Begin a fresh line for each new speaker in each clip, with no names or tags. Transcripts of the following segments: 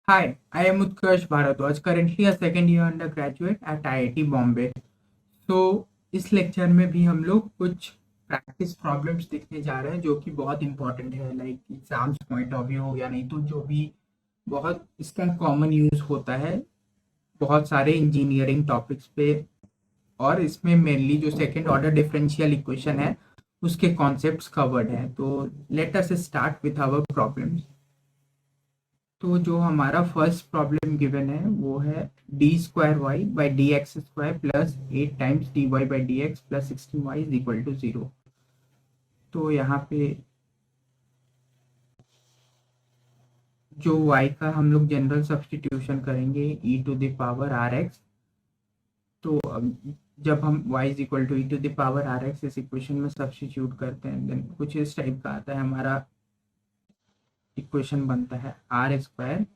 Hi, I am Utkarsh Bharadwaj, currently a second year undergraduate at IIT Bombay. तो इस lecture में भी हम लोग कुछ प्रैक्टिस प्रॉब्लम्स देखने जा रहे हैं जो कि बहुत इंपॉर्टेंट है, like exams point of view या नहीं तो जो भी बहुत इसका कॉमन यूज होता है बहुत सारे इंजीनियरिंग टॉपिक्स पे। और इसमें मेनली जो सेकंड ऑर्डर डिफरेंशियल इक्वेशन है उसके कॉन्सेप्ट्स कवर्ड हैं। तो let us start with our problems. तो जो हमारा फर्स्ट प्रॉब्लम गिवन है वो है D square Y by D x square plus 8 times d y by D x plus 16 y is equal to 0। तो यहाँ पे जो y का हम लोग जनरल सब्सटीट्यूशन करेंगे e to the power r x. तो जब हम y is equal to e to the power r x इस इक्वेशन में सब्सटीट्यूट करते हैं देन कुछ इस टाइप का आता है। हमारा इक्वेशन बनता है r square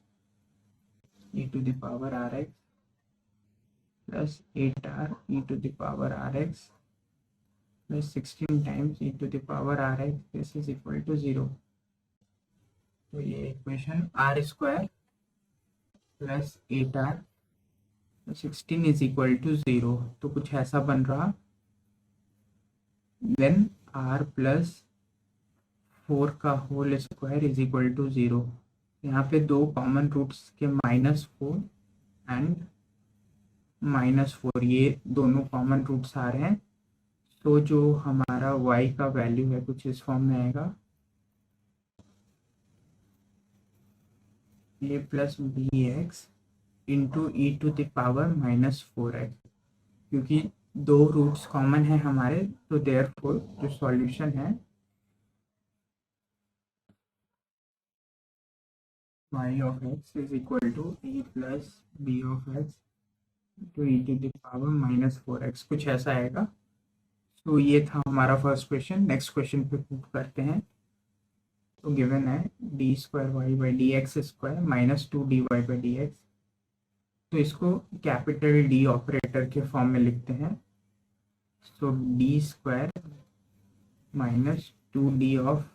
e to the power r x plus 8r e to the power r x plus 16 times e to the power rx, this is equal to 0। तो ये equation r square plus 8r 16 is equal to 0 तो कुछ ऐसा बन रहा। Then r plus 4 का whole square is equal to 0। यहाँ पे दो कॉमन रूट्स के -4 एंड -4 ये दोनों कॉमन रूट्स आ रहे हैं। तो जो हमारा y का वैल्यू है कुछ इस फॉर्म में आएगा a plus b x into e to the power -4x। क्योंकि दो रूट्स कॉमन है हमारे तो देयरफॉर जो सॉल्यूशन है y of x is equal to a plus B of x to E to the power -4x कुछ ऐसा आएगा। तो ये था हमारा फर्स्ट क्वेश्चन। नेक्स्ट क्वेश्चन पे पुट करते हैं। तो गिवन है D square Y by D x square -2 dy by D X. तो इसको कैपिटल डी ऑपरेटर के फॉर्म में लिखते हैं। So D square -2d of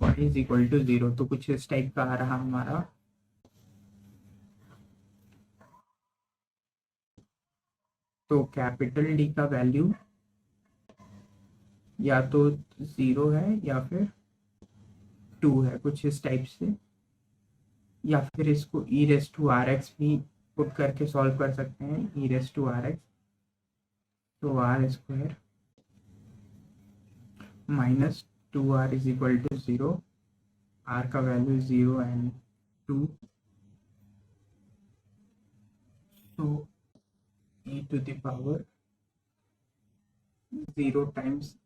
y is equal to 0। तो कुछ इस टाइप का आ रहा हमारा। तो कैपिटल डी का वैल्यू या तो 0 है या फिर 2 है कुछ इस टाइप से, या फिर इसको e raise to r x भी पुट करके सॉल्व कर सकते हैं। E raise to r x तो r square -2r is equal to 0। R का वैल्यू 0 एंड 2। तो e to the power 0 times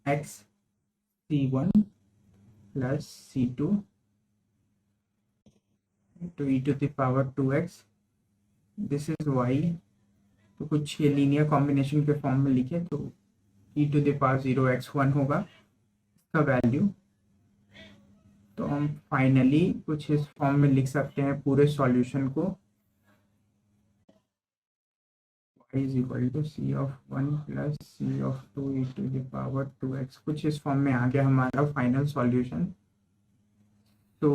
x c1 plus c2 to e to the power 2x this is y। तो कुछ ये linear combination के form में लिखे तो e to the power 0x1 होगा इसका वैल्यू। तो हम फाइनली कुछ इस फॉर्म में लिख सकते हैं पूरे सॉल्यूशन को y is equal to c of 1 plus c of 2 e to the power 2x कुछ इस फॉर्म में आ गया हमारा फाइनल सॉल्यूशन। तो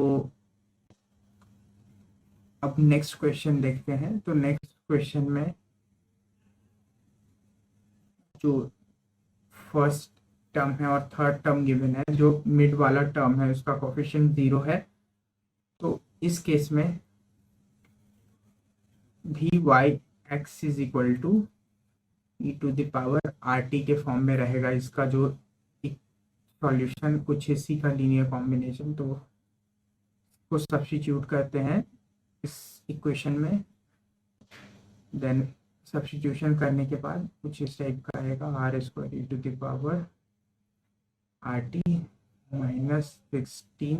अब नेक्स्ट क्वेश्चन देखते हैं। तो नेक्स्ट क्वेश्चन में जो फर्स्ट टर्म है और थर्ड टर्म गिवन है, जो मिड वाला टर्म है उसका कोफिशिएंट 0 है। तो इस केस में भी y x is equal to E to the power r t के फॉर्म में रहेगा इसका जो सॉल्यूशन कुछ इसी का लीनियर कॉम्बिनेशन। तो को सब्स्टिट्यूट करते हैं इस इक्वेशन में। देन सब्स्टिट्यूशन करने के बाद कुछ इस टाइप का आएगा r square e to the power r t -16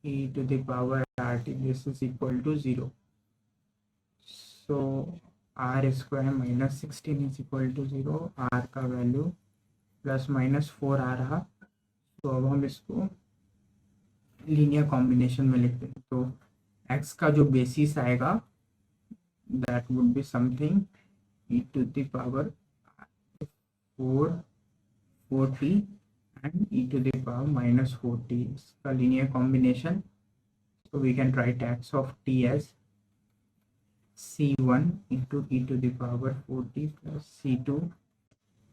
e to the power rt this is equal to 0। so r square -16 is equal to 0। r का वैल्यू +-4 आ रहा। तो अब हम इसको लीनियर कॉम्बिनेशन में लिखते हैं। तो x का जो बेसिस आएगा that would be something e to the power 4t and e to the power -4t इसका linear combination. So we can write x of t as c1 into e to the power 40 plus c2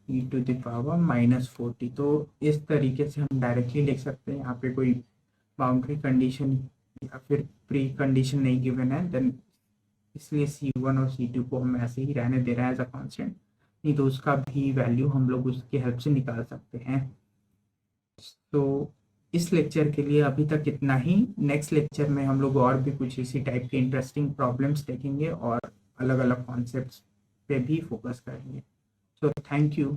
e to the power minus 40। तो इस तरीके से हम directly लिख सकते हैं। यहाँ पे कोई बाउंड्री कंडीशन या फिर प्री कंडीशन नहीं गिवन है, देन इसलिए c1 और c2 को हम ऐसे ही रहने दे रहे हैं एज अ कांस्टेंट, नहीं तो उसका भी वैल्यू हम लोग उसकी हेल्प से निकाल सकते हैं। तो इस लेक्चर के लिए अभी तक इतना ही। नेक्स्ट लेक्चर में हम लोग और भी कुछ इसी टाइप के इंटरेस्टिंग प्रॉब्लम्स देखेंगे और अलग अलग कॉन्सेप्ट्स पे भी फोकस करेंगे। So thank you.